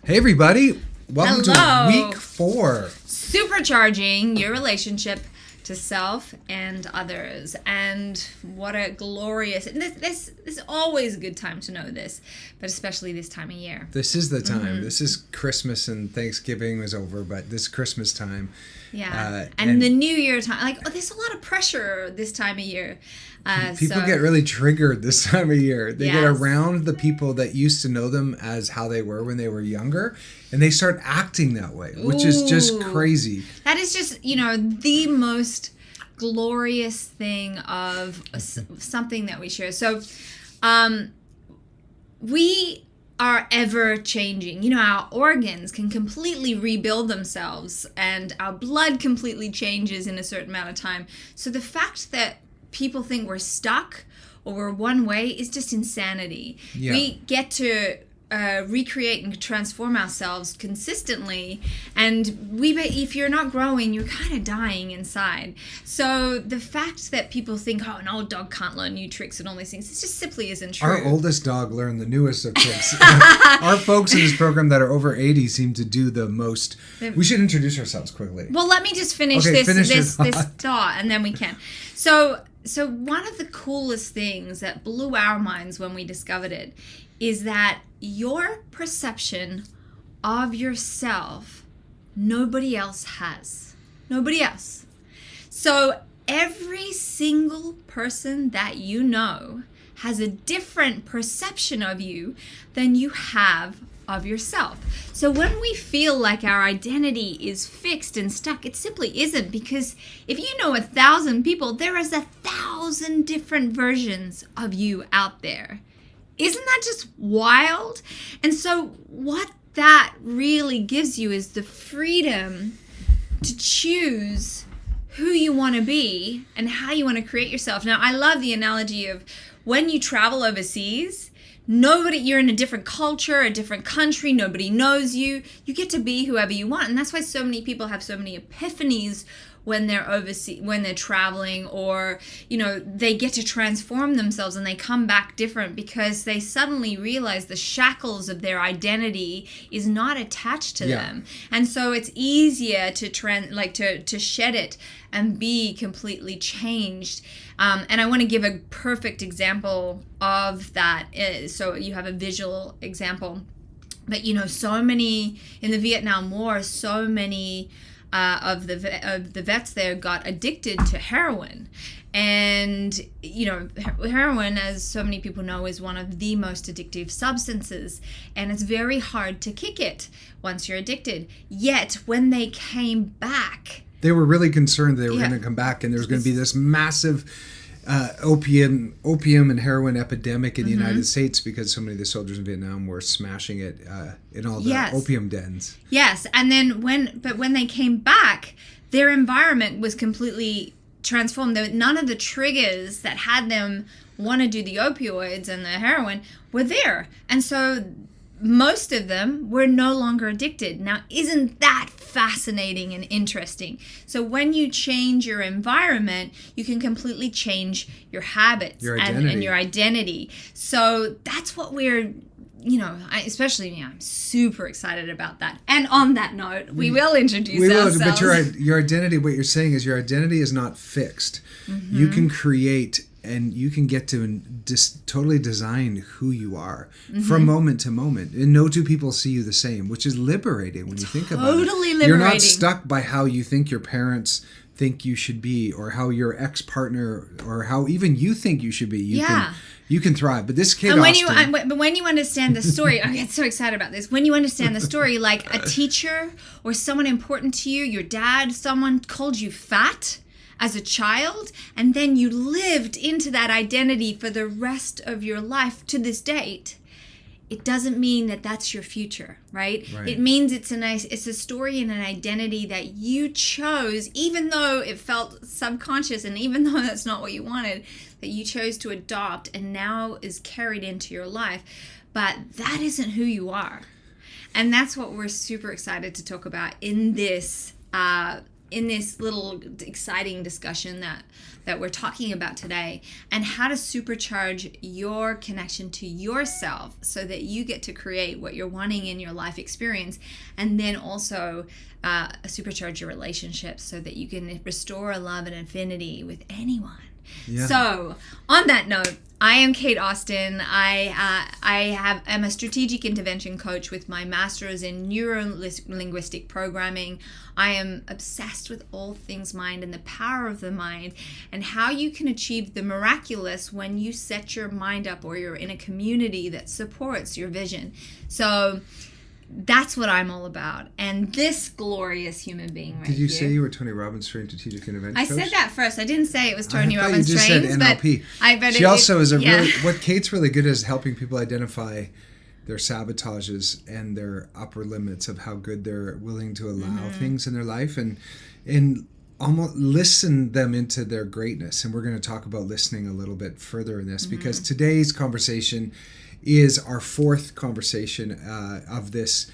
Hey everybody, welcome Hello. to week 4. Supercharging your relationship to self and others. And what a glorious, and this is always a good time to know this, but especially this time of year. This is the time. This is Christmas and Thanksgiving was over, but this Christmas time. Yeah. And the New Year time, there's a lot of pressure this time of year. People get really triggered this time of year. They get Yes. around the people that used to know them as how they were when they were younger, and they start acting that way, which is just crazy. That is just, the most glorious thing of something that we share. So, we are ever changing. Our organs can completely rebuild themselves and our blood completely changes in a certain amount of time. So the fact that people think we're stuck or we're one way is just insanity. Yeah. We get to recreate and transform ourselves consistently, and if you're not growing, you're kind of dying inside. So the fact that people think, an old dog can't learn new tricks and all these things, it just simply isn't true. Our oldest dog learned the newest of tricks. Our folks in this program that are over 80 seem to do the most. We should introduce ourselves quickly. Well, let me just finish Okay, this your thought, and then we can. So one of the coolest things that blew our minds when we discovered it is that your perception of yourself, nobody else has. Nobody else. So every single person that you know has a different perception of you than you have of yourself. So when we feel like our identity is fixed and stuck, it simply isn't, because if you know 1,000 people, there is 1,000 different versions of you out there. Isn't that just wild? And so what that really gives you is the freedom to choose who you want to be and how you want to create yourself. Now, I love the analogy of when you travel overseas, you're in a different culture, a different country, nobody knows you. You get to be whoever you want. And that's why so many people have so many epiphanies when they're overseas, when they're traveling, or, they get to transform themselves and they come back different because they suddenly realize the shackles of their identity is not attached to them. And so it's easier to shed it and be completely changed. And I want to give a perfect example of that. So you have a visual example. But, so many, in the Vietnam War, so many of the vets there got addicted to heroin. And, heroin, as so many people know, is one of the most addictive substances. And it's very hard to kick it once you're addicted. Yet, when they came back, they were really concerned they were going to come back, and there was going to be this massive opium and heroin epidemic in the United States because so many of the soldiers in Vietnam were smashing it in all the opium dens. Yes, and then when they came back, their environment was completely transformed. None of the triggers that had them want to do the opioids and the heroin were there, and so most of them were no longer addicted. Now, isn't that fascinating and interesting? So when you change your environment, you can completely change your habits and your identity. So that's what we're, especially me, I'm super excited about that. And on that note, we will introduce ourselves. But your identity, what you're saying is your identity is not fixed. You can create and you can get to totally design who you are from moment to moment. And no two people see you the same, which is liberating when you think about it. Totally liberating. You're not stuck by how you think your parents think you should be, or how your ex-partner, or how even you think you should be. You can thrive. But this kid, and when you understand the story, I get so excited about this. When you understand the story, like a teacher or someone important to you, your dad, someone called you fat as a child, and then you lived into that identity for the rest of your life to this date, it doesn't mean that that's your future, right? It means it's a story and an identity that you chose, even though it felt subconscious and even though that's not what you wanted, that you chose to adopt and now is carried into your life. But that isn't who you are. And that's what we're super excited to talk about in this in this little exciting discussion that we're talking about today, and how to supercharge your connection to yourself so that you get to create what you're wanting in your life experience, and then also supercharge your relationships so that you can restore a love and affinity with anyone. Yeah. So, on that note, I am Kate Austin. I'm a strategic intervention coach with my master's in neuro-linguistic programming. I am obsessed with all things mind and the power of the mind and how you can achieve the miraculous when you set your mind up or you're in a community that supports your vision. So that's what I'm all about. And this glorious human being right here. Did you say you were Tony Robbins trained strategic intervention coach? I said that first. I didn't say it was Tony Robbins trained. You just said NLP. But she also is what Kate's really good at is helping people identify their sabotages and their upper limits of how good they're willing to allow things in their life, and almost listen them into their greatness. And we're going to talk about listening a little bit further in this, because today's conversation is our fourth conversation of this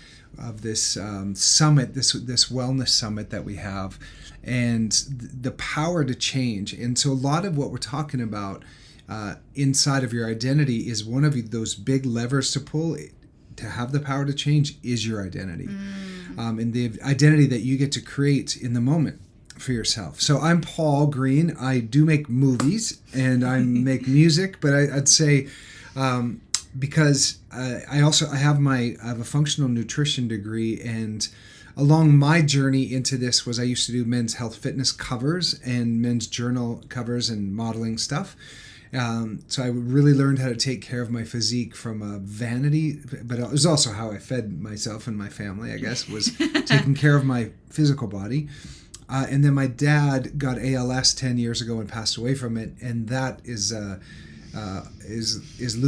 summit, this wellness summit that we have, and the power to change. And so a lot of what we're talking about inside of your identity is one of those big levers to pull to have the power to change is your identity, and the identity that you get to create in the moment for yourself. So I'm Paul Green. I do make movies and I make music, but I'd say because I have a functional nutrition degree, and along my journey into this was I used to do men's health fitness covers and men's journal covers and modeling stuff. So I really learned how to take care of my physique from a vanity, but it was also how I fed myself and my family, I guess, was taking care of my physical body. And then my dad got ALS 10 years ago and passed away from it, and that is Lou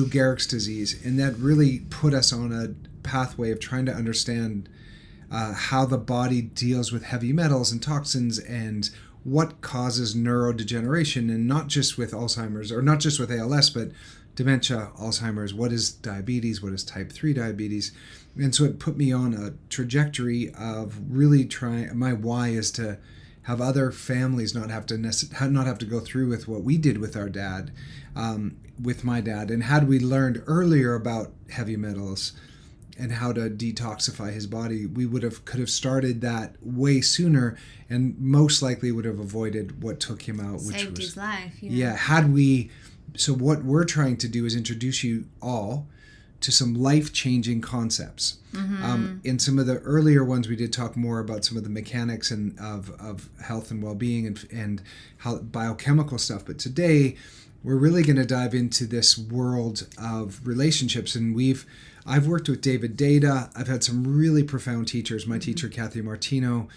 Gehrig's disease, and that really put us on a pathway of trying to understand how the body deals with heavy metals and toxins and what causes neurodegeneration, and not just with Alzheimer's or not just with ALS, but dementia, Alzheimer's, what is diabetes, what is type 3 diabetes. And so it put me on a trajectory of really trying. My why is to have other families not have to go through with what we did with our dad, with my dad. And had we learned earlier about heavy metals and how to detoxify his body, we could have started that way sooner, and most likely would have avoided what took him out, saved his life. Yeah, had we. So what we're trying to do is introduce you all to some life-changing concepts. In some of the earlier ones, we did talk more about some of the mechanics and of health and well-being and how biochemical stuff. But today, we're really going to dive into this world of relationships. And I've worked with David Data. I've had some really profound teachers. My teacher, Kathy Martino,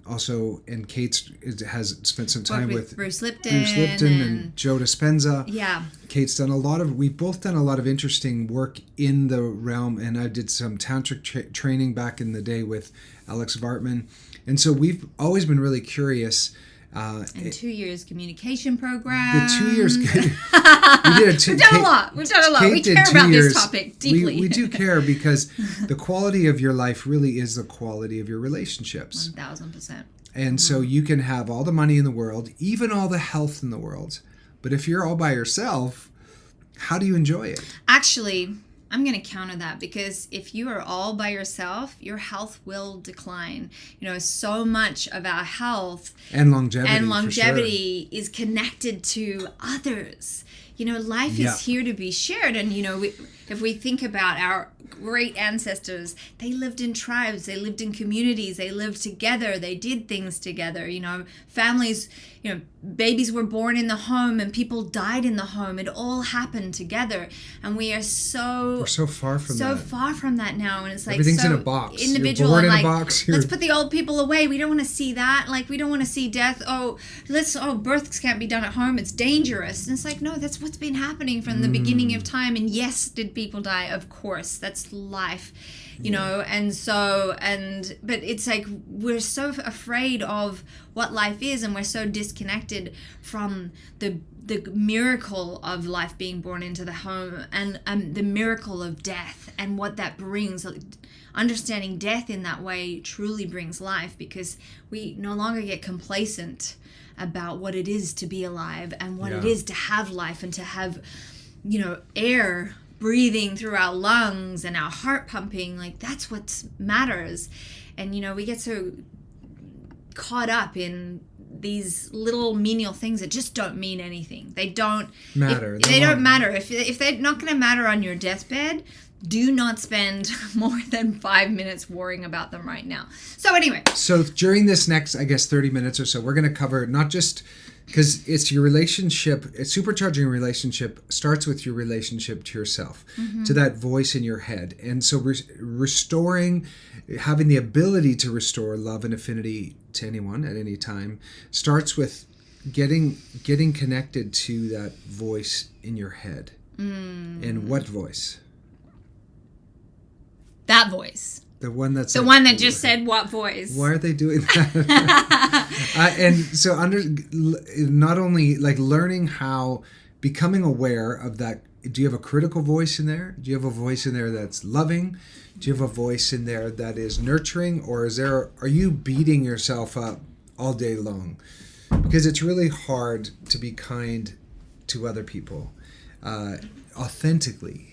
also, and Kate has spent some time with Bruce Lipton and Joe Dispenza. Yeah. Kate's done we've both done a lot of interesting work in the realm, and I did some tantric training back in the day with Alex Vartman. And so we've always been really curious. And 2 years communication program. The 2 years. We've done a lot. We care about this topic deeply. We do care, because the quality of your life really is the quality of your relationships. 1,000%. And so you can have all the money in the world, even all the health in the world, but if you're all by yourself, how do you enjoy it? Actually, I'm going to counter that, because if you are all by yourself, your health will decline. So much of our health and longevity is connected to others. Life is here to be shared. And, if we think about our great ancestors, they lived in tribes, they lived in communities, they lived together, they did things together. Families, babies were born in the home and people died in the home. It all happened together. And we're so far from that now. And it's like, everything's in a box. Individual. You're born in a box. Let's put the old people away. We don't want to see that. We don't want to see death. Births can't be done at home. It's dangerous. And it's like, no, that's what's been happening from the beginning of time. And yes, did people die? Of course. That's life. But it's like we're so afraid of what life is, and we're so disconnected from the the miracle of life being born into the home, and the miracle of death and what that brings. Understanding death in that way truly brings life, because we no longer get complacent about what it is to be alive and what it is to have life and to have, air breathing through our lungs and our heart pumping. Like, that's what matters. And, we get so caught up in these little menial things that just don't mean anything. They don't matter. They don't matter. If they're not going to matter on your deathbed, do not spend more than 5 minutes worrying about them right now. So anyway. So during this next, 30 minutes or so, we're going to cover not just, because it's your relationship, supercharging a relationship starts with your relationship to yourself, to that voice in your head. And so restoring, having the ability to restore love and affinity to anyone at any time starts with getting connected to that voice in your head. And what voice? That voice. The one that's the one that just said what voice. Why are they doing that? And so not only like learning how, becoming aware of that. Do you have a critical voice in there? Do you have a voice in there that's loving? Do you have a voice in there that is nurturing? Or are you beating yourself up all day long? Because it's really hard to be kind to other people authentically,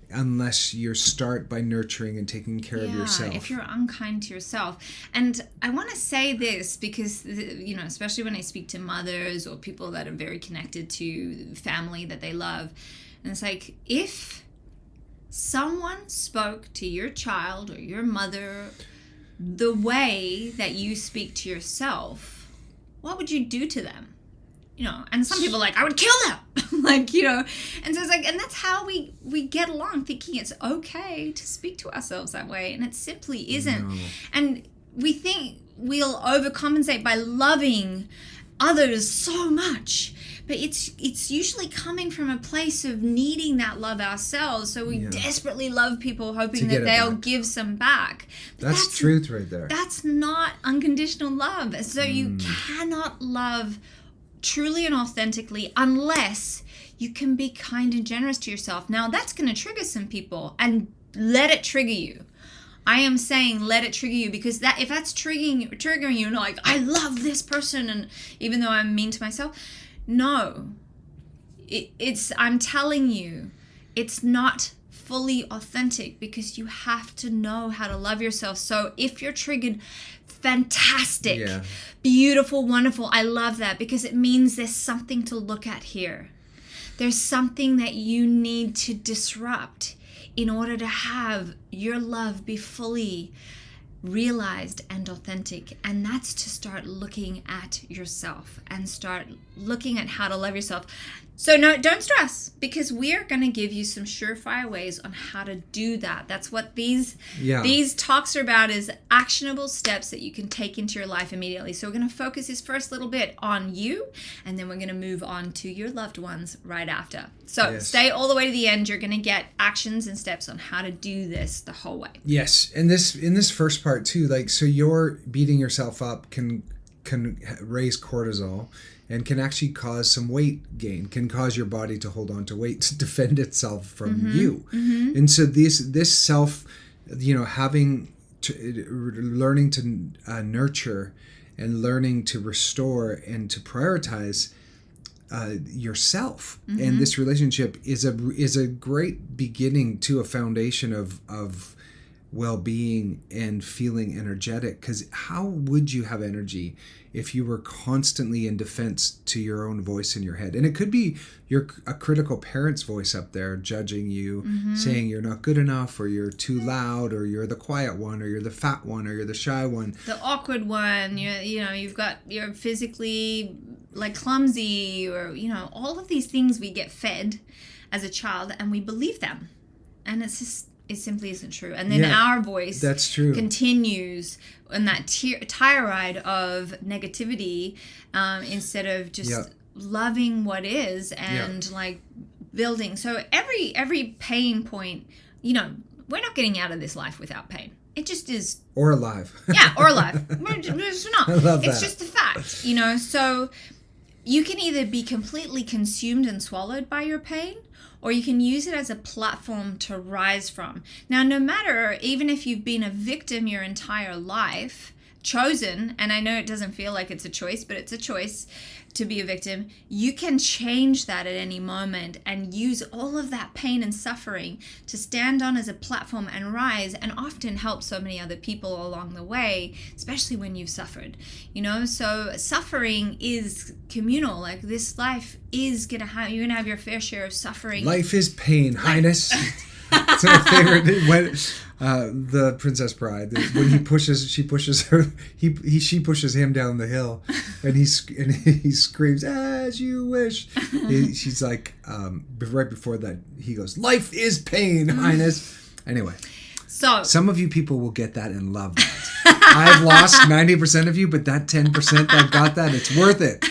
unless you start by nurturing and taking care of yourself. If you're unkind to yourself. And I want to say this because, especially when I speak to mothers or people that are very connected to family that they love, and it's like, if someone spoke to your child or your mother the way that you speak to yourself, what would you do to them? And some people are like, I would kill them. And so it's like, and that's how we get along, thinking it's okay to speak to ourselves that way. And it simply isn't. No. And we think we'll overcompensate by loving others so much. But it's usually coming from a place of needing that love ourselves. So we desperately love people, hoping that they'll give some back. That's truth right there. That's not unconditional love. So you cannot love truly and authentically unless you can be kind and generous to yourself. Now, that's going to trigger some people, and let it trigger you. I am saying let it trigger you, because if that's triggering you, like, I love this person, and even though I'm mean to myself, no. I'm telling you, it's not fully authentic, because you have to know how to love yourself. So if you're triggered, fantastic, beautiful, wonderful. I love that, because it means there's something to look at here. There's something that you need to disrupt in order to have your love be fully realized and authentic. And that's to start looking at yourself and start looking at how to love yourself. So no, don't stress, because we are going to give you some surefire ways on how to do that. That's what these talks are about, is actionable steps that you can take into your life immediately. So we're going to focus this first little bit on you, and then we're going to move on to your loved ones right after. So stay all the way to the end. You're going to get actions and steps on how to do this the whole way. Yes, and in this first part too, like, so you're beating yourself up can raise cortisol, and can actually cause some weight gain, can cause your body to hold on to weight to defend itself from you. And so this self, having learning to nurture and learning to restore and to prioritize yourself and this relationship is a great beginning to a foundation of well-being and feeling energetic. Because how would you have energy if you were constantly in defense to your own voice in your head? And it could be a critical parent's voice up there judging you, saying you're not good enough, or you're too loud, or you're the quiet one, or you're the fat one, or you're the shy one, the awkward one. You're physically like clumsy, or all of these things we get fed as a child, and we believe them, and it simply isn't true. And then our voice that's true. Continues on that tirade of negativity, instead of just loving what is and like building. So every pain point, we're not getting out of this life without pain. It just is. Or alive. Yeah, or alive. We're just not. I love that. It's just a fact, So you can either be completely consumed and swallowed by your pain, or you can use it as a platform to rise from. Now, no matter, even if you've been a victim your entire life, chosen, and I know it doesn't feel like it's a choice, but it's a choice to be a victim, you can change that at any moment and use all of that pain and suffering to stand on as a platform and rise, and often help so many other people along the way, especially when you've suffered. So suffering is communal. Like, this life is you're gonna have your fair share of suffering. Life is pain, Highness. It's my favorite. When the Princess Bride, when she pushes him down the hill, and he screams, "As you wish." She's like, right before that, he goes, "Life is pain, Highness." Anyway, so some of you people will get that and love that. I've lost 90% of you, but that 10% that got that, it's worth it.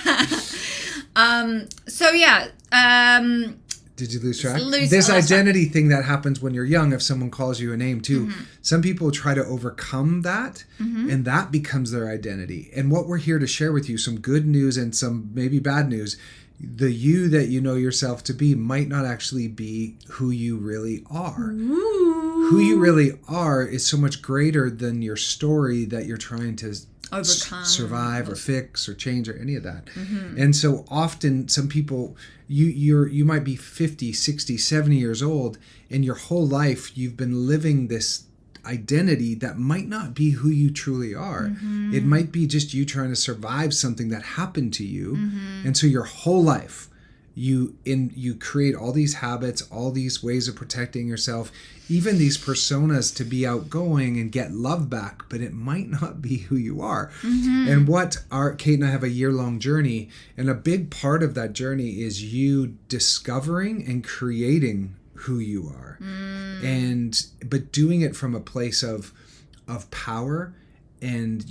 Did you lose track? This identity thing that happens when you're young, if someone calls you a name too, some people try to overcome that, and that becomes their identity. And what we're here to share with you, some good news and some maybe bad news, the you that you know yourself to be might not actually be who you really are. Ooh. Who you really are is so much greater than your story that you're trying to overcome, survive, or fix, or change, or any of that. And so often some people, you might be 50, 60, 70 years old, and your whole life you've been living this identity that might not be who you truly are. It might be just you trying to survive something that happened to you. And so your whole life you create all these habits, all these ways of protecting yourself, even these personas to be outgoing and get love back, but it might not be who you are. And Kate and I have a year-long journey, and a big part of that journey is you discovering and creating who you are. But doing it from a place of power, and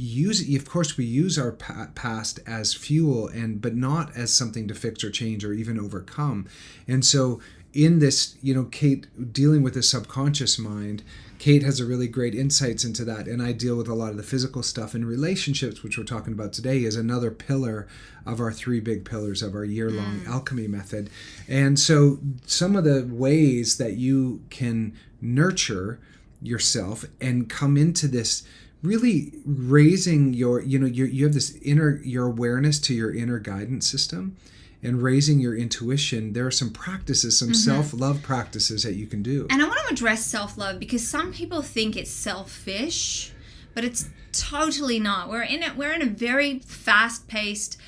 of course we use our past as fuel, but not as something to fix or change or even overcome. And so in this, Kate dealing with the subconscious mind, Kate has a really great insights into that, and I deal with a lot of the physical stuff. And relationships, which we're talking about today, is another pillar of our 3 big pillars of our year-long alchemy method. And so some of the ways that you can nurture yourself and come into this really raising you have this your awareness to your inner guidance system and raising your intuition. There are some practices, some self-love practices that you can do. And I want to address self-love because some people think it's selfish, but it's totally not. We're in a very fast-paced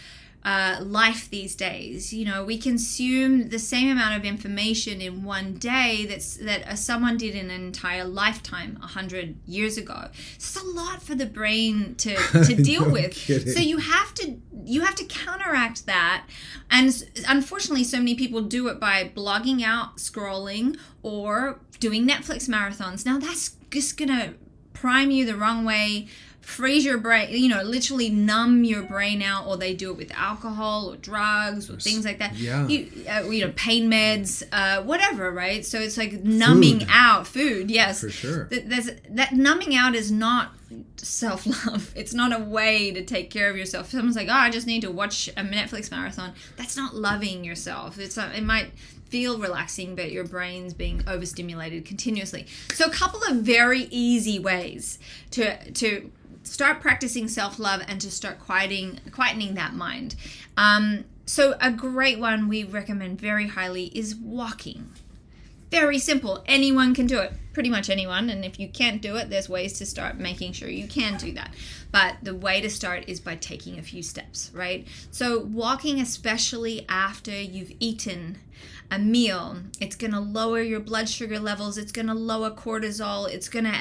life these days. We consume the same amount of information in one day that someone did in an entire lifetime 100 years ago. It's a lot for the brain to deal with. Kidding. So you have to counteract that. And unfortunately, so many people do it by blogging out, scrolling, or doing Netflix marathons. Now that's just gonna prime you the wrong way, freeze your brain, literally numb your brain out, or they do it with alcohol or drugs or things like that. Yeah. Pain meds, whatever, right? So it's like numbing out food. Yes. For sure. That numbing out is not self-love. It's not a way to take care of yourself. Someone's like, I just need to watch a Netflix marathon. That's not loving yourself. It might feel relaxing, but your brain's being overstimulated continuously. So a couple of very easy ways to start practicing self-love and to start quietening that mind. So a great one we recommend very highly is walking. Very simple. Anyone can do it. Pretty much anyone. And if you can't do it, there's ways to start making sure you can do that. But the way to start is by taking a few steps, right? So walking, especially after you've eaten a meal, it's going to lower your blood sugar levels. It's going to lower cortisol. It's going to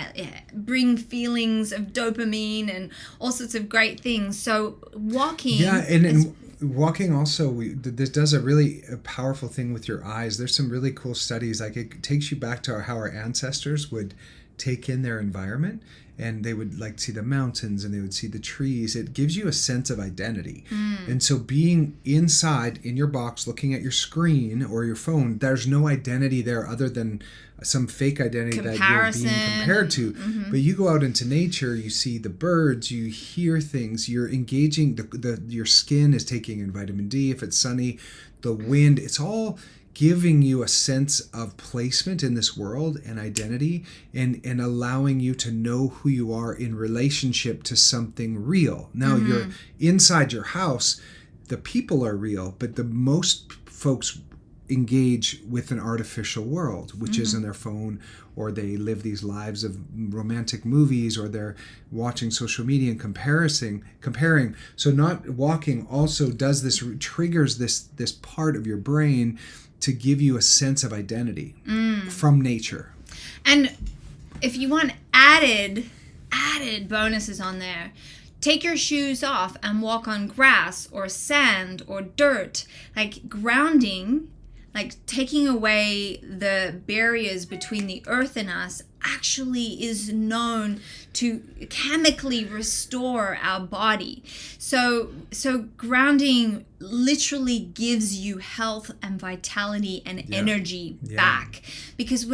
bring feelings of dopamine and all sorts of great things. So walking... Yeah, and walking also, this does a really powerful thing with your eyes. There's some really cool studies. Like, it takes you back to how our ancestors would take in their environment, and they would like see the mountains and they would see the trees. It gives you a sense of identity. And so being inside in your box, looking at your screen or your phone, there's no identity there other than some fake identity that you're being compared to. But you go out into nature, you see the birds, you hear things, you're engaging, your skin is taking in vitamin D if it's sunny, the wind, it's all giving you a sense of placement in this world and identity, and allowing you to know who you are in relationship to something real. Now you're inside your house, the people are real, but the most folks engage with an artificial world, which is on their phone, or they live these lives of romantic movies, or they're watching social media and comparing. So not walking also does this, triggers this part of your brain to give you a sense of identity from nature. And if you want added bonuses on there, take your shoes off and walk on grass or sand or dirt. Like grounding, like taking away the barriers between the earth and us, actually is known to chemically restore our body. So grounding literally gives you health and vitality and energy back, because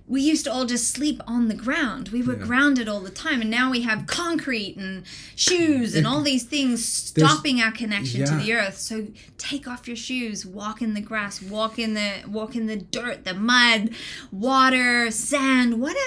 we used to all just sleep on the ground. We were grounded all the time, and now we have concrete and shoes and all these things stopping our connection to the earth. So take off your shoes, walk in the grass, walk in the dirt, the mud, water, sand, whatever.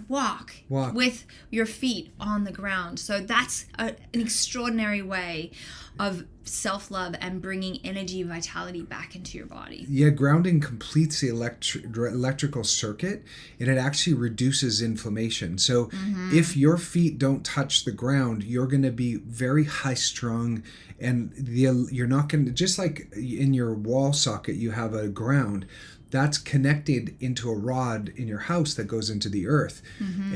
Walk with your feet on the ground. So that's an extraordinary way of self-love and bringing energy, vitality back into your body. Yeah, grounding completes the electrical circuit, and it actually reduces inflammation. So if your feet don't touch the ground, you're going to be very high strung, and you're not going to, just like in your wall socket you have a ground that's connected into a rod in your house that goes into the earth.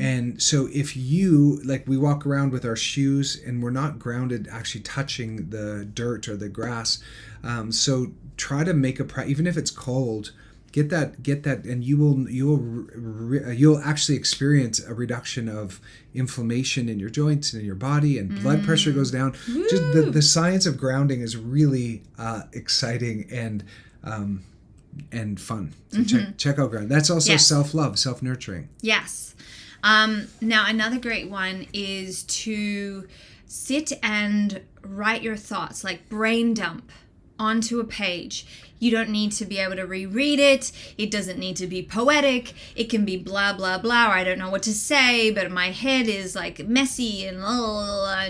And so if you, like, we walk around with our shoes and we're not grounded actually touching the dirt or the grass. So try to make even if it's cold, get that, and you'll actually experience a reduction of inflammation in your joints and in your body, and blood pressure goes down. Woo! Just the science of grounding is really exciting and fun. So check out ground. That's also self-love, self-nurturing. Yes. Now another great one is to sit and write your thoughts, like brain dump onto a page. You don't need to be able to reread it. It doesn't need to be poetic. It can be blah, blah, blah, or I don't know what to say, but my head is like messy and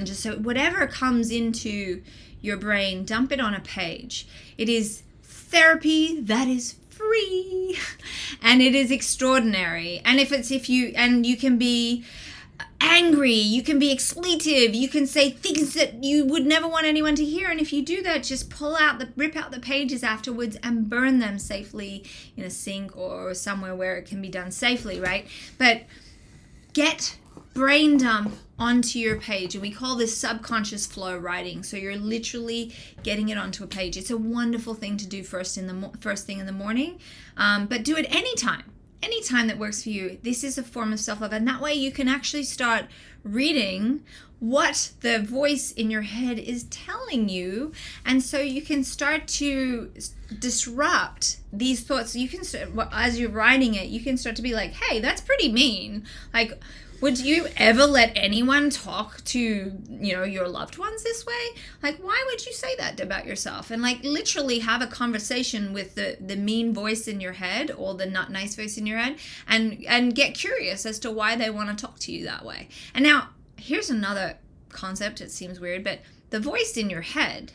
just so whatever comes into your brain, dump it on a page. It is therapy that is free, and it is extraordinary. And you can be angry, you can be expletive, you can say things that you would never want anyone to hear, and if you do that, just rip out the pages afterwards and burn them safely in a sink or somewhere where it can be done safely, right? But get brain dump onto your page, and we call this subconscious flow writing. So you're literally getting it onto a page. It's a wonderful thing to do first thing in the morning, but do it anytime that works for you. This is a form of self-love, and that way you can actually start reading what the voice in your head is telling you, and so you can start to disrupt these thoughts. You can, as you're writing it, you can start to be like, hey, that's pretty mean. Like, would you ever let anyone talk to, your loved ones this way? Like, why would you say that about yourself? And like literally have a conversation with the mean voice in your head or the not nice voice in your head, and get curious as to why they want to talk to you that way. And now here's another concept. It seems weird, but the voice in your head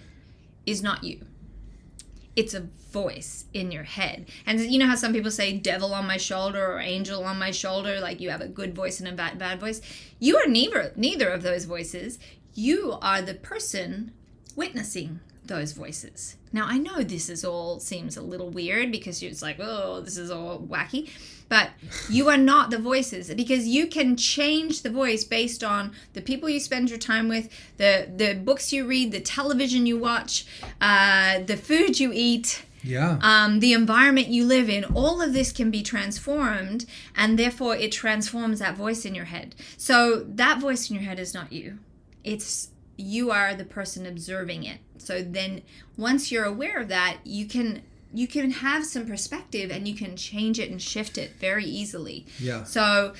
is not you. It's a voice in your head. And you know how some people say devil on my shoulder or angel on my shoulder, like you have a good voice and a bad voice? You are neither of those voices. You are the person witnessing those voices. Now, I know this all seems a little weird because it's like, oh, this is all wacky. But you are not the voices, because you can change the voice based on the people you spend your time with, the books you read, the television you watch, the food you eat, the environment you live in, all of this can be transformed, and therefore it transforms that voice in your head. So that voice in your head is not you. You are the person observing it. So then once you're aware of that, you can have some perspective, and you can change it and shift it very easily. Yeah. So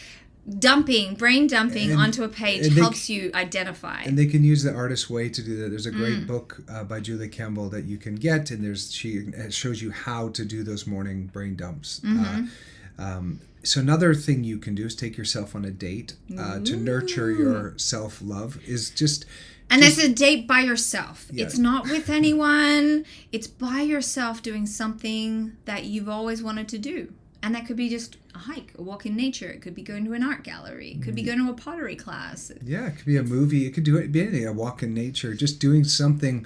brain dumping onto a page helps you identify. And they can use the artist's way to do that. There's a great book by Julie Campbell that you can get, and she shows you how to do those morning brain dumps. So another thing you can do is take yourself on a date to nurture your self-love. And it's a date by yourself. Yeah. It's not with anyone. It's by yourself doing something that you've always wanted to do. And that could be just a hike, a walk in nature. It could be going to an art gallery. It could be going to a pottery class. Yeah, it could be a movie. It could be anything, a walk in nature. Just doing something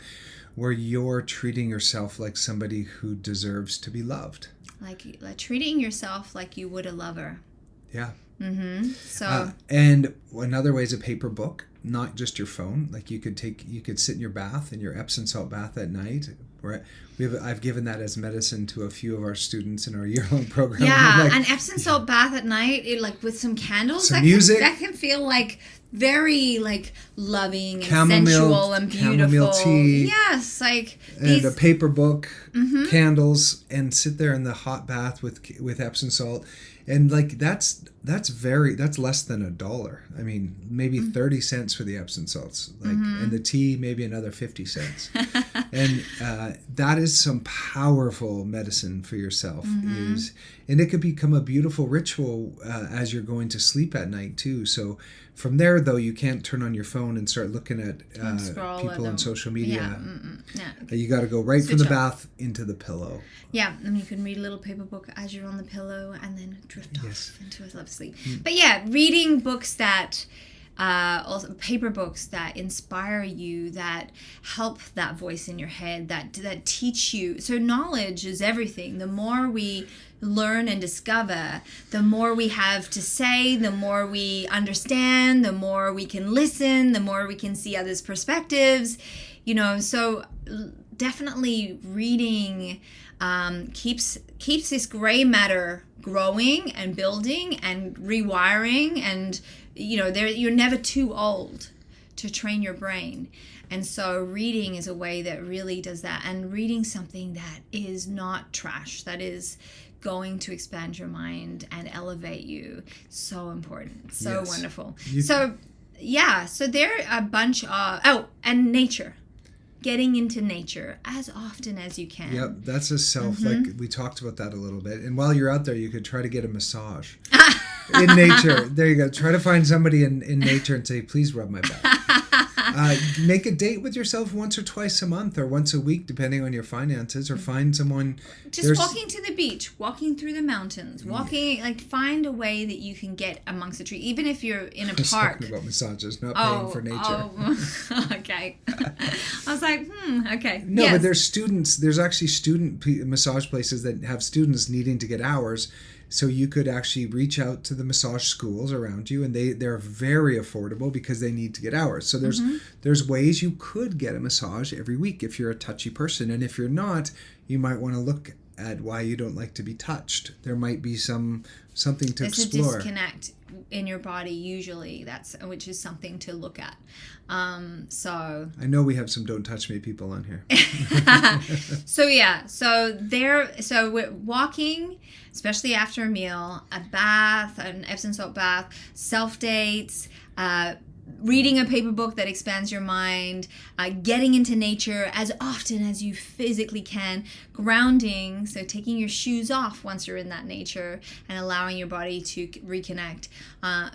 where you're treating yourself like somebody who deserves to be loved. Like treating yourself like you would a lover. Yeah. So and another way is a paper book, not just your phone. Like you could sit in your bath, in your Epsom salt bath at night. I've given that as medicine to a few of our students in our year-long program. Yeah, an Epsom salt bath at night, with some candles, some music. That can feel like very loving and sensual and beautiful. Chamomile tea. Yes, and a paper book, candles, and sit there in the hot bath with Epsom salt. And that's less than $1. I mean, maybe 30 cents for the Epsom salts, and the tea maybe another 50 cents. And that is some powerful medicine for yourself. And it could become a beautiful ritual as you're going to sleep at night too. So from there, though, you can't turn on your phone and start looking at people on social media. You got to go right from the bath into the pillow. Yeah, and you can read a little paper book as you're on the pillow, and then drift off into a love sleep. But yeah, reading books that also paper books that inspire you, that help that voice in your head, that teach you. So knowledge is everything. The more we learn and discover, the more we have to say, the more we understand, the more we can listen, the more we can see others' perspectives. So definitely reading keeps this gray matter growing and building and rewiring, and you're never too old to train your brain. And so reading is a way that really does that, and reading something that is not trash, that is going to expand your mind and elevate you. So important. So wonderful. So there are a bunch of and nature. Getting into nature as often as you can. Yep, that's a self. Like we talked about that a little bit. And while you're out there, you could try to get a massage in nature. There you go. Try to find somebody in nature and say, please rub my back. Make a date with yourself once or twice a month or once a week, depending on your finances, or find someone. Just walking to the beach, walking through the mountains, find a way that you can get amongst the trees, even if you're in a park. Talking about massages, not paying for nature. Okay. I was like, okay. No, but there's actually student massage places that have students needing to get hours. So you could actually reach out to the massage schools around you, and they're very affordable because they need to get hours. So there's ways you could get a massage every week if you're a touchy person. And if you're not, you might want to look at why you don't like to be touched. There might be something to explore. It's a disconnect in your body usually, which is something to look at. So I know we have some don't touch me people on here. So we're walking, especially after a meal, a bath, an Epsom salt bath, self dates, reading a paper book that expands your mind, getting into nature as often as you physically can, grounding, so taking your shoes off once you're in that nature and allowing your body to reconnect,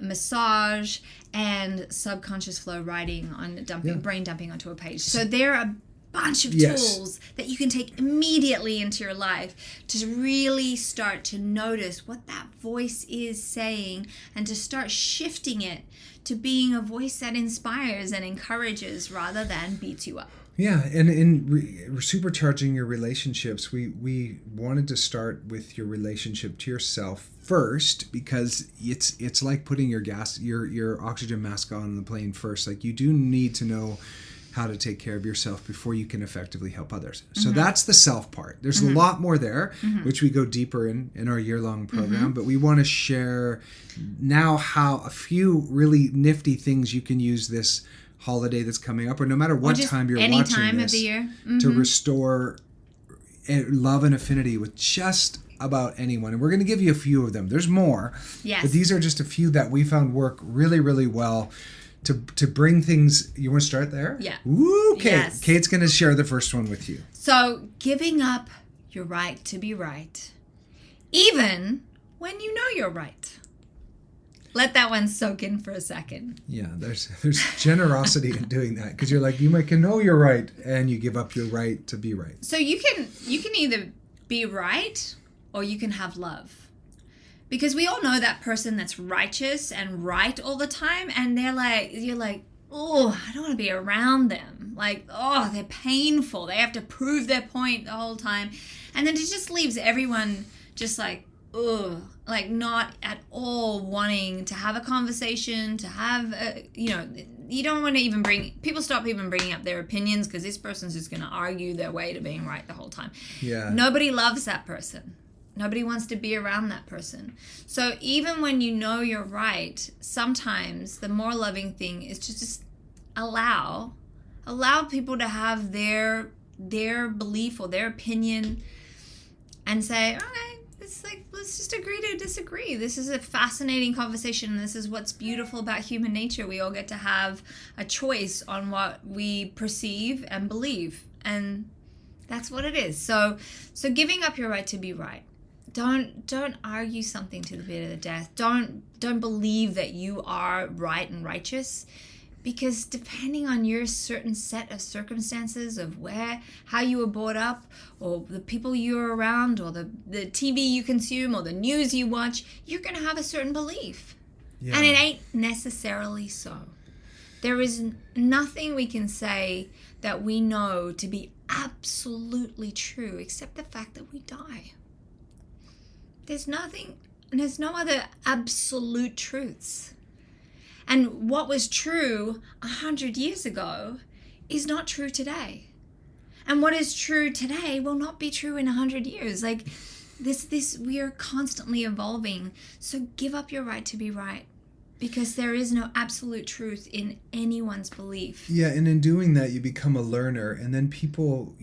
massage, and subconscious flow writing on brain dumping onto a page. So there are a bunch of tools that you can take immediately into your life to really start to notice what that voice is saying, and to start shifting it to being a voice that inspires and encourages rather than beats you up. Yeah, and in supercharging your relationships, we wanted to start with your relationship to yourself first, because it's like putting your oxygen mask on the plane first. Like, you do need to know how to take care of yourself before you can effectively help others. So that's the self part. There's a lot more there, which we go deeper in our year-long program, but we want to share now how a few really nifty things you can use this holiday that's coming up, or no matter what time you're any watching time this, of the year, to restore love and affinity with just about anyone. And we're going to give you a few of them. There's more, but these are just a few that we found work really, really well to bring things. You want to start there? Yeah. Ooh, Kate. Yes. Kate's going to share the first one with you. So, giving up your right to be right, even when you know you're right. Let that one soak in for a second. Yeah, there's generosity in doing that, because you're like, you might can know you're right, and you give up your right to be right. So you can either be right or you can have love. Because we all know that person that's righteous and right all the time, and you're like, oh, I don't want to be around them. Like, oh, they're painful. They have to prove their point the whole time. And then it just leaves everyone just like, ugh, like not at all wanting to have a conversation, to have, you don't want to even people stop even bringing up their opinions because this person's just going to argue their way to being right the whole time. Yeah. Nobody loves that person. Nobody wants to be around that person. So even when you know you're right, sometimes the more loving thing is to just allow people to have their belief or their opinion and say, okay, it's like, let's just agree to disagree. This is a fascinating conversation. This is what's beautiful about human nature. We all get to have a choice on what we perceive and believe. And that's what it is. So giving up your right to be right. Don't argue something to the bitter death. Don't believe that you are right and righteous, because depending on your certain set of circumstances of how you were brought up, or the people you're around, or the TV you consume, or the news you watch, you're going to have a certain belief. Yeah. And it ain't necessarily so. There is nothing we can say that we know to be absolutely true except the fact that we die. There's no other absolute truths. And what was true 100 years ago is not true today. And what is true today will not be true in 100 years. Like this, we are constantly evolving. So give up your right to be right, because there is no absolute truth in anyone's belief. Yeah, and in doing that, you become a learner, and then people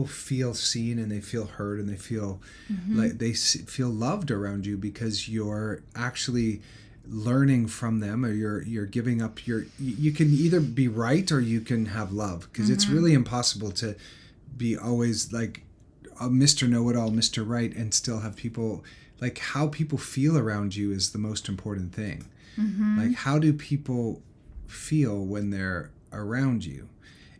feel seen, and they feel heard, and they feel like they feel loved around you, because you're actually learning from them, or you're giving up you can either be right or you can have love, because it's really impossible to be always like a Mr. Know-It-All, Mr. Right, and still have people, like, how people feel around you is the most important thing. Like, how do people feel when they're around you?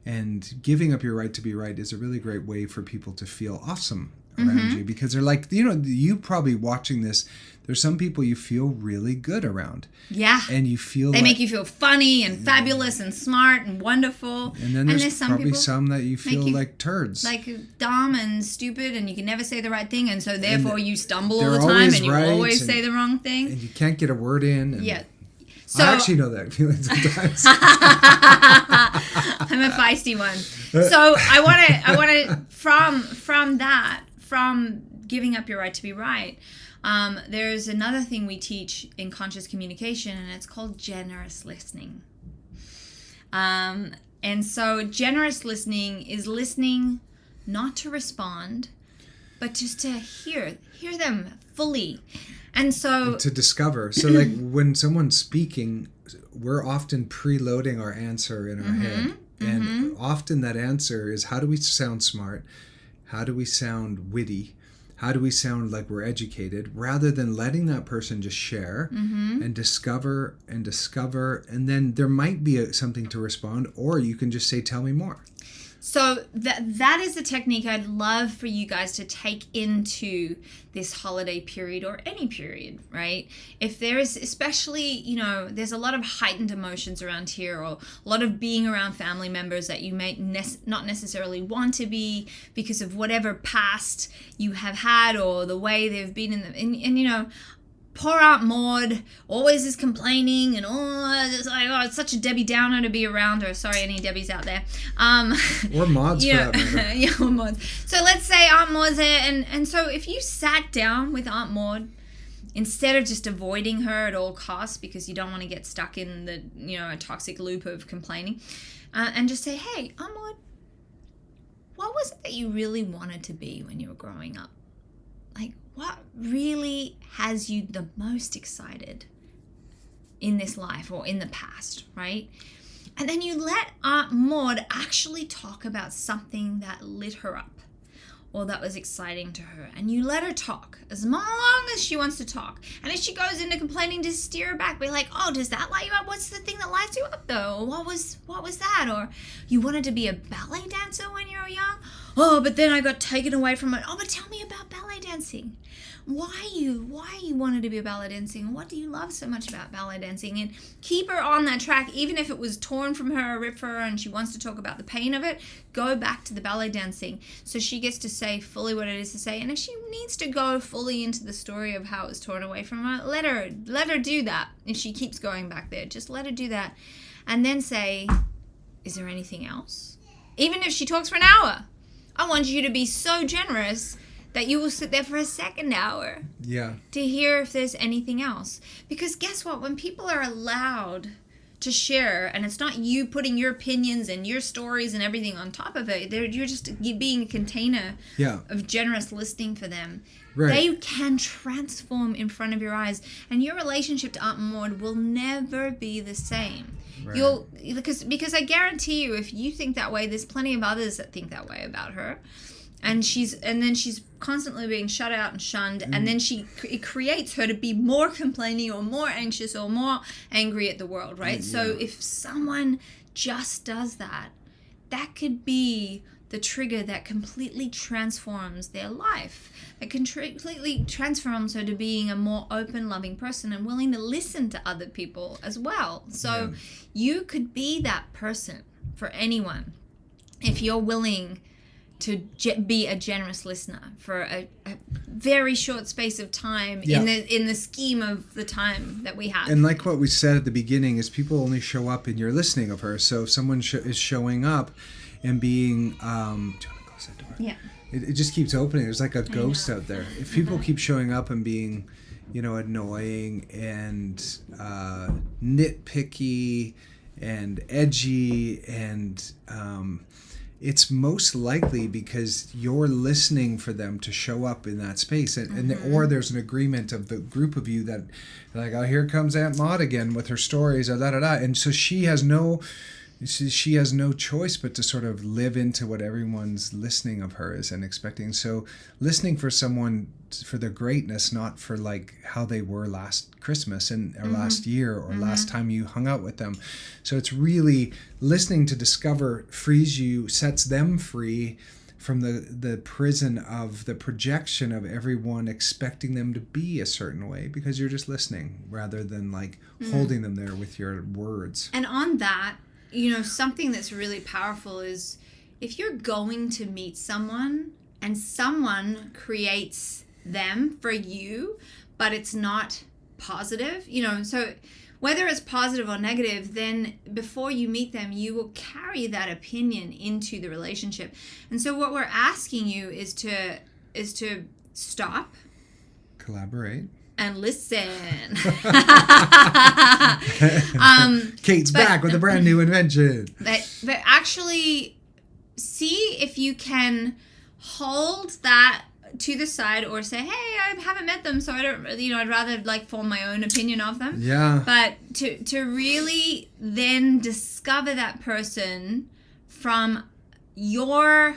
And giving up your right to be right is a really great way for people to feel awesome around you, because they're like, you probably watching this, there's some people you feel really good around. Yeah. And you feel they make you feel funny and fabulous and smart and wonderful. And then there's probably some that you feel like turds. Like dumb and stupid, and you can never say the right thing, and so therefore you stumble all the time, and you always say the wrong thing. And you can't get a word in. And yeah. So, I actually know that feeling sometimes. I'm a feisty one. So I want to from giving up your right to be right. There's another thing we teach in conscious communication, and it's called generous listening. And so generous listening is listening not to respond, but just to hear them fully. And to discover. So like when someone's speaking, we're often preloading our answer in our head. And often that answer is, how do we sound smart? How do we sound witty? How do we sound like we're educated? Rather than letting that person just share and discover, and then there might be something to respond, or you can just say, tell me more. So that is a technique I'd love for you guys to take into this holiday period, or any period, right? If there is, especially, there's a lot of heightened emotions around here, or a lot of being around family members that you may not necessarily want to be because of whatever past you have had, or the way they've been and poor Aunt Maud always is complaining and it's like, oh, it's such a Debbie Downer to be around her. Sorry, any Debbies out there. Or Mauds for that matter. Yeah, or Mauds. So let's say Aunt Maud's there, and so if you sat down with Aunt Maud, instead of just avoiding her at all costs because you don't want to get stuck in the, a toxic loop of complaining, and just say, hey, Aunt Maud, what was it that you really wanted to be when you were growing up? Like, what really has you the most excited in this life or in the past, right? And then you let Aunt Maud actually talk about something that lit her up or that was exciting to her. And you let her talk as long as she wants to talk. And if she goes into complaining, just steer her back. Be like, oh, does that light you up? What's the thing that lights you up, though? What was that? Or you wanted to be a ballet dancer when you were young? Oh, but then I got taken away from it. Oh, but tell me about ballet dancing. Why you wanted to be a ballet dancing, and what do you love so much about ballet dancing? And keep her on that track, even if it was torn from her or ripped for her and she wants to talk about the pain of it. Go back to the ballet dancing so she gets to say fully what it is to say. And if she needs to go fully into the story of how it was torn away from her, let her do that. If she keeps going back there, just let her do that, and then say, is there anything else? Even if she talks for an hour, I want you to be so generous that you will sit there for a second hour to hear if there's anything else. Because guess what? When people are allowed to share, and it's not you putting your opinions and your stories and everything on top of it, you're just being a container of generous listening for them. Right. They can transform in front of your eyes, and your relationship to Aunt Maud will never be the same. Right. Because I guarantee you, if you think that way, there's plenty of others that think that way about her. And then she's constantly being shut out and shunned, and then it creates her to be more complaining or more anxious or more angry at the world, right? Yeah. So if someone just does that, that could be the trigger that completely transforms their life. It can completely transforms her to being a more open, loving person and willing to listen to other people as well. So you could be that person for anyone if you're willing to be a generous listener for a very short space of time in the scheme of the time that we have. And like what we said at the beginning is people only show up in your listening of her. So if someone is showing up and being, do you want to close that door? Yeah. It just keeps opening. There's like a ghost out there. If people keep showing up and being, annoying and nitpicky and edgy and it's most likely because you're listening for them to show up in that space, and or there's an agreement of the group of you that, like, oh, here comes Aunt Maud again with her stories, or and so she has no choice but to sort of live into what everyone's listening of her is and expecting. So listening for someone for their greatness, not for like how they were last Christmas or last year or last time you hung out with them. So it's really listening to discover frees you, sets them free from the prison of the projection of everyone expecting them to be a certain way, because you're just listening rather than like holding them there with your words. And on that, something that's really powerful is if you're going to meet someone and someone creates them for you, but it's not positive, so whether it's positive or negative, then before you meet them, you will carry that opinion into the relationship. And so what we're asking you is to stop, collaborate, and listen. Kate's back with a brand new invention. But actually see if you can hold that to the side, or say, hey, I haven't met them, so I don't, I'd rather like form my own opinion of them. Yeah. But to really then discover that person from your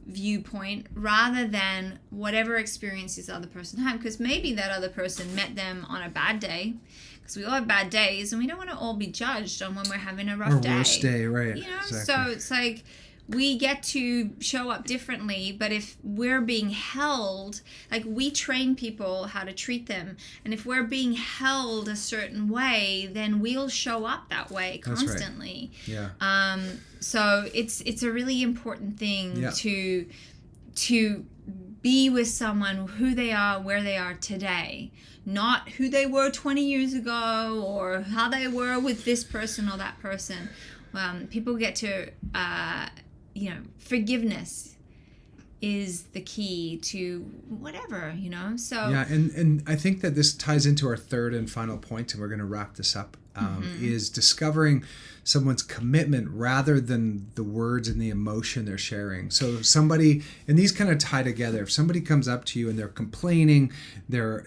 viewpoint rather than whatever experiences the other person had, because maybe that other person met them on a bad day, because we all have bad days and we don't want to all be judged on when we're having a rough day. Or worst day, right. Exactly. So it's like we get to show up differently, but if we're being held, like we train people how to treat them, and if we're being held a certain way, then we'll show up that way constantly. That's right. Yeah. So it's a really important thing to be with someone who they are, where they are today, not who they were 20 years ago or how they were with this person or that person. People get to, forgiveness is the key to whatever, so. Yeah, and I think that this ties into our third and final point, and we're going to wrap this up, is discovering someone's commitment rather than the words and the emotion they're sharing. So somebody, and these kind of tie together. If somebody comes up to you and they're complaining, they're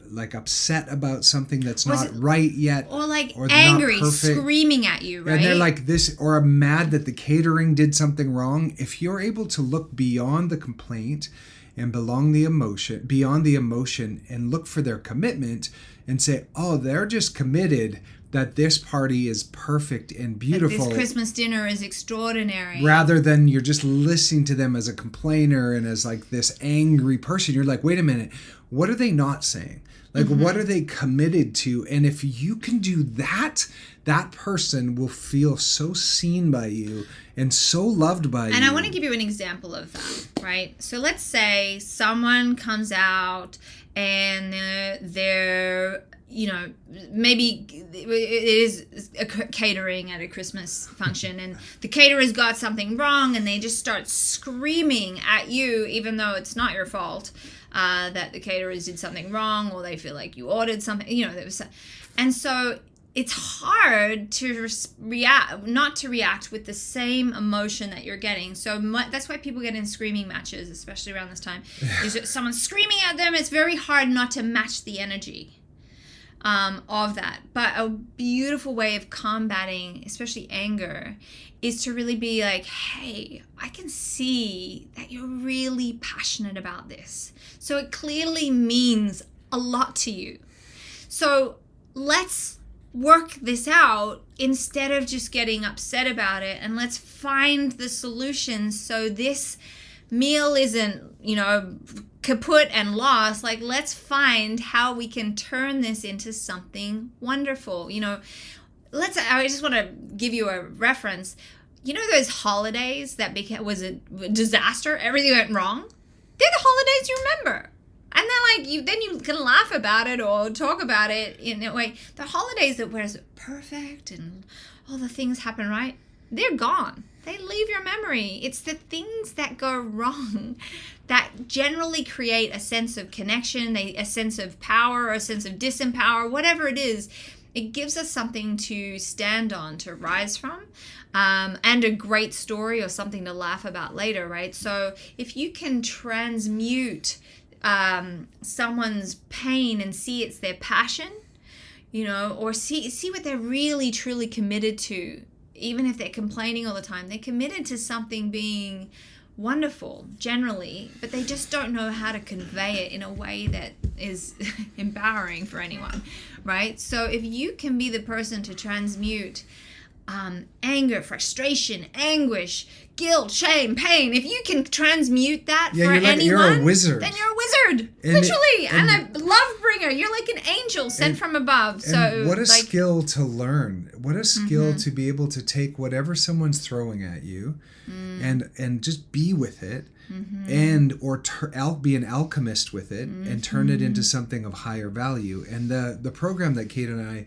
like upset about something that's not right yet, or angry, screaming at you, right? And they're like this, or mad that the catering did something wrong. If you're able to look beyond the complaint and beyond the emotion and look for their commitment and say, oh, they're just committed that this party is perfect and beautiful. This Christmas dinner is extraordinary. Rather than you're just listening to them as a complainer and as like this angry person. You're like, wait a minute, what are they not saying? Like, what are they committed to? And if you can do that, that person will feel so seen by you and so loved by you. And I want to give you an example of that, right? So let's say someone comes out and they're maybe it is a catering at a Christmas function and the caterer's got something wrong and they just start screaming at you even though it's not your fault that the caterers did something wrong or they feel like you ordered something, and so it's hard to not to react with the same emotion that you're getting. So that's why people get in screaming matches, especially around this time. Is someone screaming at them, it's very hard not to match the energy of that. But a beautiful way of combating, especially anger, is to really be like, hey, I can see that you're really passionate about this. So it clearly means a lot to you. So let's work this out instead of just getting upset about it, and let's find the solution so this meal isn't, kaput and lost. Like, let's find how we can turn this into something wonderful. I just want to give you a reference. Those holidays that was a disaster, everything went wrong? They're the holidays you remember. And then you can laugh about it or talk about it in a way. The holidays that were perfect and all the things happen right, they're gone. They leave your memory. It's the things that go wrong that generally create a sense of connection, a sense of power, a sense of disempower, whatever it is. It gives us something to stand on, to rise from, and a great story or something to laugh about later, right? So if you can transmute someone's pain and see it's their passion, or see what they're really truly committed to. Even if they're complaining all the time, they're committed to something being wonderful generally, but they just don't know how to convey it in a way that is empowering for anyone, right? So if you can be the person to transmute anger, frustration, anguish, guilt, shame, pain, if you can transmute that for anyone, you're a wizard. Then you're a wizard, literally. And a love bringer. You're like an angel sent from above. So what a skill to learn. What a skill to be able to take whatever someone's throwing at you and just be with it. And or be an alchemist with it and turn it into something of higher value. And the program that Kate and I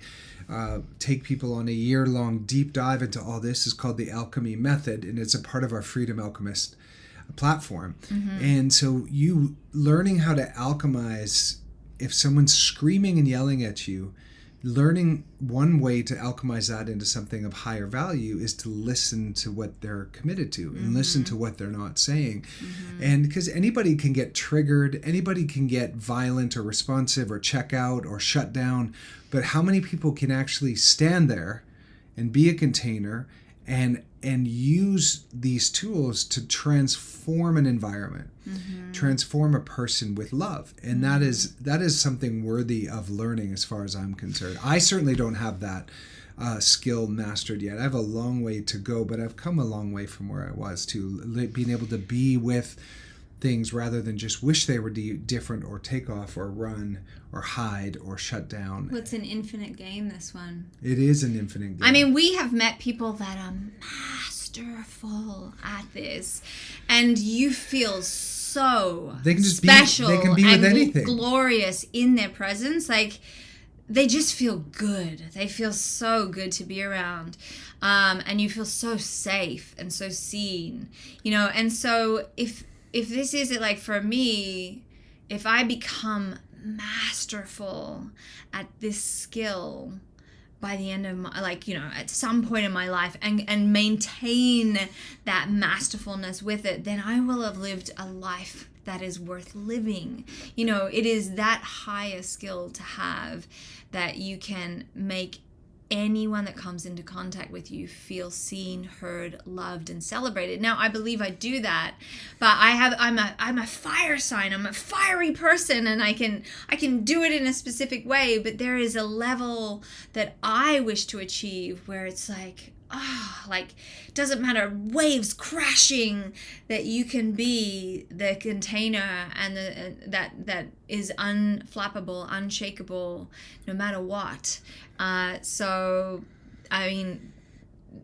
take people on a year-long deep dive into all this is called the Alchemy Method, and it's a part of our Freedom Alchemist platform. And so you learning how to alchemize, if someone's screaming and yelling at you, learning one way to alchemize that into something of higher value is to listen to what they're committed to and listen to what they're not saying. And because anybody can get triggered, anybody can get violent or responsive or check out or shut down, but how many people can actually stand there and be a container and use these tools to transform an environment, transform a person with love? And that is something worthy of learning as far as I'm concerned. I certainly don't have that skill mastered yet. I have a long way to go, but I've come a long way from where I was to being able to be with things rather than just wish they were different or take off or run or hide or shut down. Well, it's an infinite game, this one. It is an infinite game. I mean, we have met people that are masterful at this, and you feel so so they can just special they can be with anything. Glorious in their presence. Like, they just feel good. They feel so good to be around. And you feel so safe and so seen, you know. And so if this is it, like for me, if I become masterful at this skill by the end of my, like, you know, at some point in my life, and maintain that masterfulness with it, then I will have lived a life that is worth living. You know, it is that high a skill to have, that you can make anyone that comes into contact with you feel seen, heard, loved, and celebrated. Now, I believe I do that, but I'm a fire sign. I'm a fiery person, and I can do it in a specific way, but there is a level that I wish to achieve where it's like, like, doesn't matter, waves crashing, that you can be the container and that is unflappable, unshakable, no matter what. So, I mean,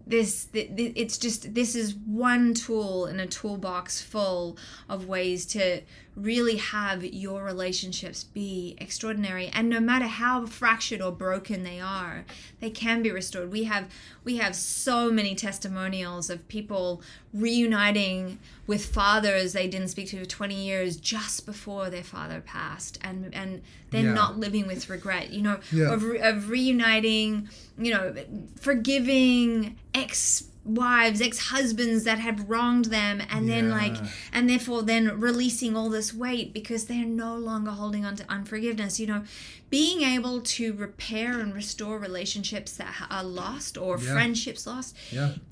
this is one tool in a toolbox full of ways to really have your relationships be extraordinary, and no matter how fractured or broken they are, they can be restored. We have so many testimonials of people reuniting with fathers they didn't speak to for 20 years just before their father passed, and then not living with regret, you know, of reuniting, you know, forgiving ex-wives, ex-husbands that had wronged them, and then and therefore then releasing all this weight because they're no longer holding on to unforgiveness. You know, being able to repair and restore relationships that are lost, or friendships lost,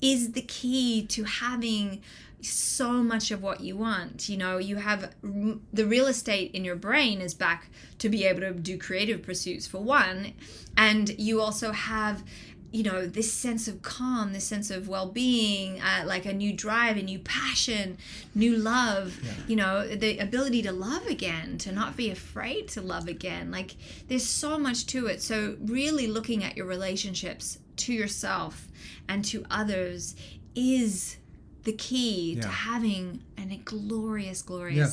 is the key to having so much of what you want. You know, you have the real estate in your brain is back to be able to do creative pursuits, for one, and you also have, you know, this sense of calm, this sense of well-being, like a new drive, a new passion, new love, you know, the ability to love again, to not be afraid to love again. Like, there's so much to it. So really looking at your relationships to yourself and to others is the key to having a glorious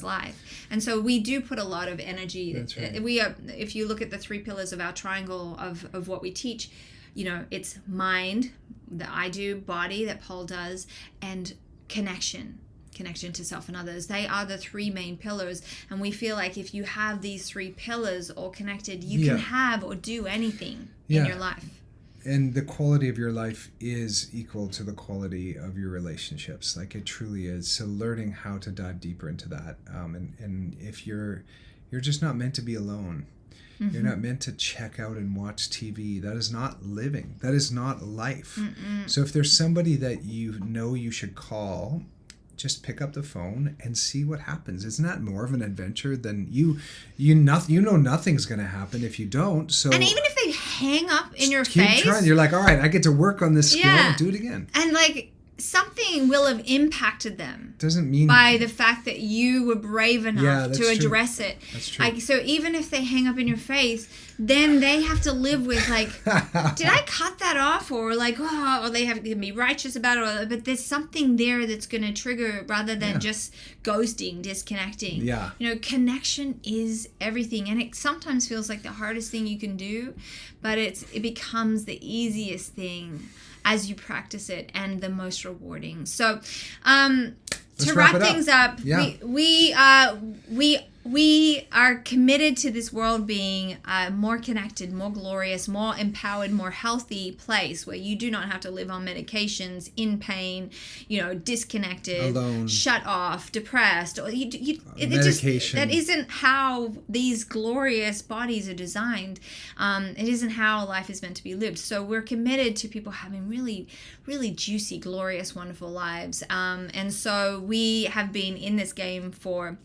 life. And so we do put a lot of energy. That's right. If you look at the 3 pillars of our triangle of what we teach, you know, it's mind that I do, body that Paul does, and connection to self and others. They are the 3 main pillars, and we feel like if you have these 3 pillars all connected, you can have or do anything in your life. And the quality of your life is equal to the quality of your relationships. Like, it truly is. So learning how to dive deeper into that, and if you're just not meant to be alone. Mm-hmm. You're not meant to check out and watch TV. That is not living. That is not life. Mm-mm. So if there's somebody that you know you should call, just pick up the phone and see what happens. Isn't that more of an adventure than you know nothing's going to happen if you don't. So, and even if they hang up in your keep face, trying. You're like, all right, I get to work on this skill and do it again. And like, something will have impacted them. Doesn't mean by the fact that you were brave enough to address it. That's true. Like, so even if they hang up in your face, then they have to live with, like, did I cut that off? Or like, or they have to be righteous about it. But there's something there that's going to trigger, rather than just ghosting, disconnecting. Yeah. You know, connection is everything, and it sometimes feels like the hardest thing you can do, but it becomes the easiest thing as you practice it, and the most rewarding. So, to wrap things up, we are committed to this world being a more connected, more glorious, more empowered, more healthy place where you do not have to live on medications, in pain, you know, disconnected, alone, shut off, depressed. Or medication. That isn't how these glorious bodies are designed. It isn't how life is meant to be lived. So we're committed to people having really, really juicy, glorious, wonderful lives. And so we have been in this game for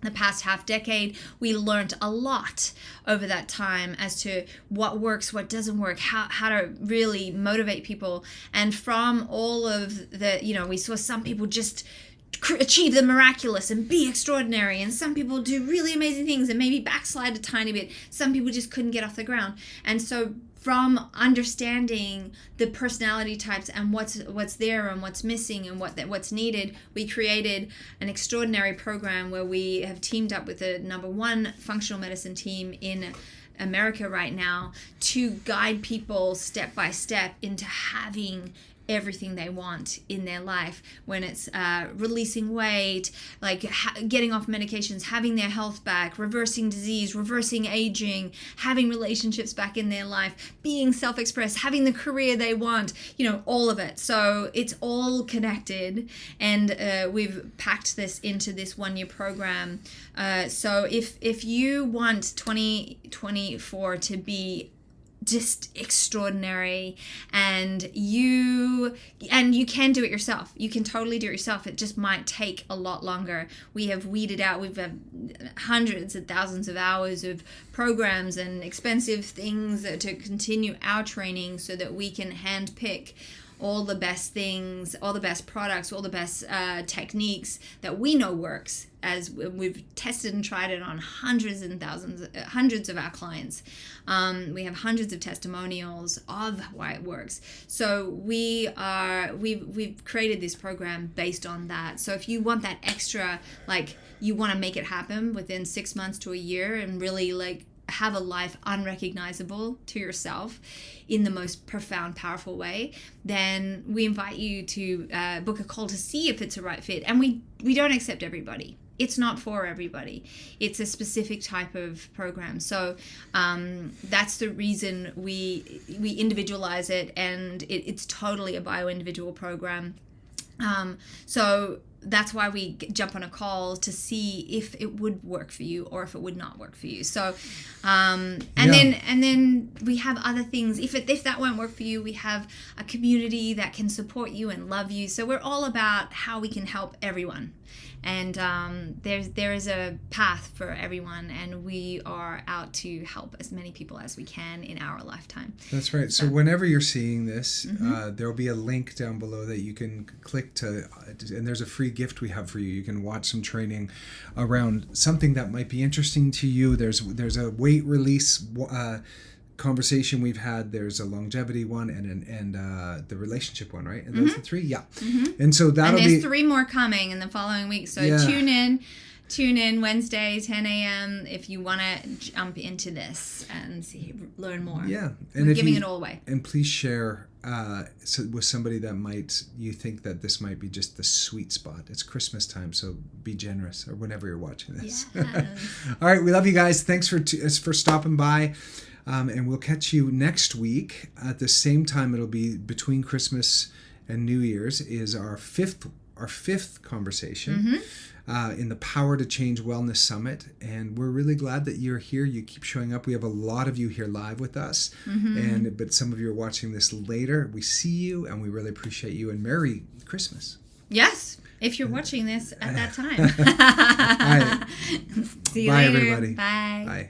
the past half decade. We learned a lot over that time as to what works, what doesn't work, how to really motivate people. And from all of the, you know, we saw some people just achieve the miraculous and be extraordinary, and some people do really amazing things and maybe backslide a tiny bit. Some people just couldn't get off the ground. And so from understanding the personality types and what's there and what's missing and what's needed, we created an extraordinary program where we have teamed up with the #1 functional medicine team in America right now to guide people step by step into having everything they want in their life, when it's releasing weight, like getting off medications, having their health back, reversing disease, reversing aging, having relationships back in their life, being self-expressed, having the career they want, all of it. So it's all connected, and we've packed this into this 1-year program. So if you want 2024 to be just extraordinary, and you can do it yourself. You can totally do it yourself. It just might take a lot longer. We've had hundreds of thousands of hours of programs and expensive things to continue our training so that we can handpick all the best things, all the best products, all the best techniques that we know works, as we've tested and tried it on hundreds of our clients. We have hundreds of testimonials of why it works. So we've created this program based on that. So if you want that extra, like you want to make it happen within 6 months to a year and really like have a life unrecognizable to yourself in the most profound, powerful way, then we invite you to book a call to see if it's a right fit. And we don't accept everybody. It's not for everybody. It's a specific type of program. So that's the reason we individualize it, and it's totally a bio-individual program. So that's why we jump on a call to see if it would work for you or if it would not work for you. So, then we have other things. If that won't work for you, we have a community that can support you and love you. So we're all about how we can help everyone. And there is a path for everyone, and we are out to help as many people as we can in our lifetime. That's right. So whenever you're seeing this, there will be a link down below that you can click to, and there's a free gift we have for you. You can watch some training around something that might be interesting to you. There's a weight release conversation we've had. There's a longevity one and the relationship one, right? And those are 3, yeah. And so that'll there's 3 more coming in the following week. So tune in Wednesday 10 a.m. if you want to jump into this and learn more. Yeah, and we're giving it all away. And please share with somebody that you think that this might be just the sweet spot. It's Christmas time, so be generous, or whenever you're watching this. Yes. All right, we love you guys. Thanks for stopping by. And we'll catch you next week at the same time. It'll be between Christmas and New Year's is our fifth conversation in the Power to Change Wellness Summit. And we're really glad that you're here. You keep showing up. We have a lot of you here live with us, but some of you are watching this later. We see you, and we really appreciate you. And Merry Christmas. Yes, if you're watching this at that time. All right. See you Bye, later. everybody. Bye. Bye.